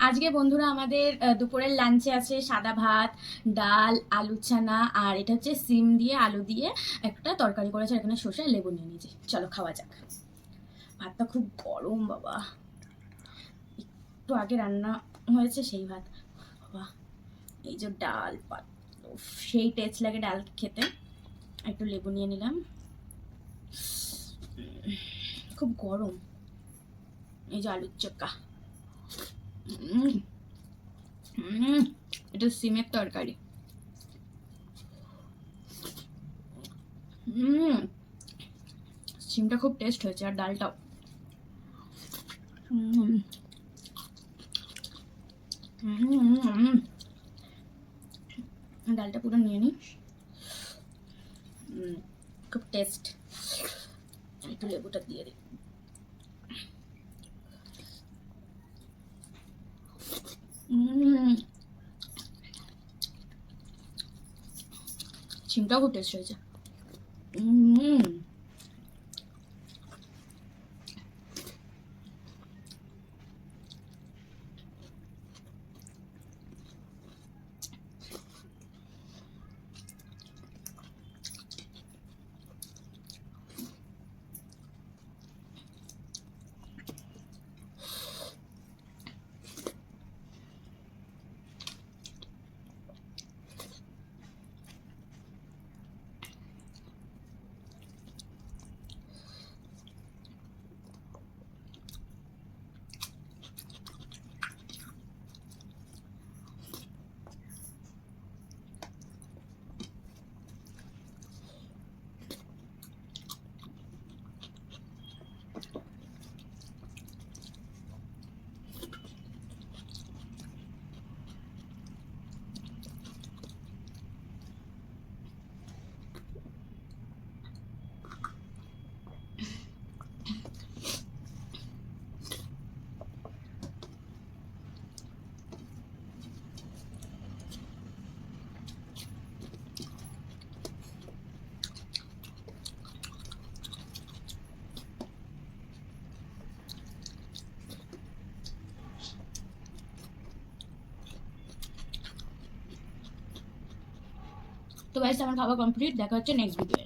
আজকে বন্ধুরা আমাদের দুপুরের লাঞ্চে আছে সাদা ভাত, ডাল, আলু চানা, আর এটা হচ্ছে সিম দিয়ে আলু দিয়ে একটা তরকারি করেছে। এখানে সর্ষে লেবু নিয়ে নিয়েছি। চলো খাওয়া যাক। ভাতটা খুব গরম বাবা, একটু আগে রান্না হয়েছে সেই ভাত। বাবা, এই যে ডাল পাত, উফ, সেই টেস্ট লাগে ডাল খেতে। একটু লেবু নিয়ে নিলাম। খুব গরম। এই যে আলুর চক্কা, এটা সিমের তরকারি। সিমটা খুব টেস্ট হয়েছে, আর ডালটাও। ডালটা পুরো নিয়ে নি। খুব টেস্ট। একটু লেবুটা দিয়ে দিই। সিমটাও খুব টেস্ট হয়েছে। তো গাইস, আমার খাওয়া কমপ্লিট। দেখা হচ্ছে নেক্সট ভিডিও।